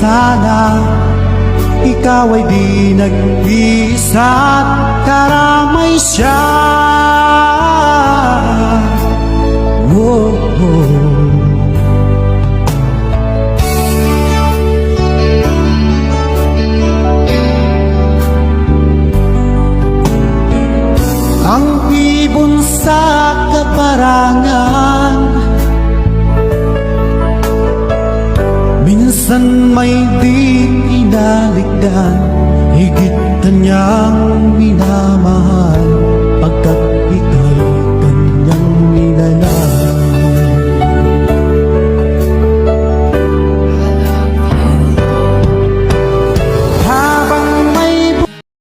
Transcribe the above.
sana ikaw ay di nag-iisa't karamay siya. Oh, oh. Ang ibon sa kaparangan minsan may di inaligdan, higit na niyang minamahal pagkat ika'y kanyang minana.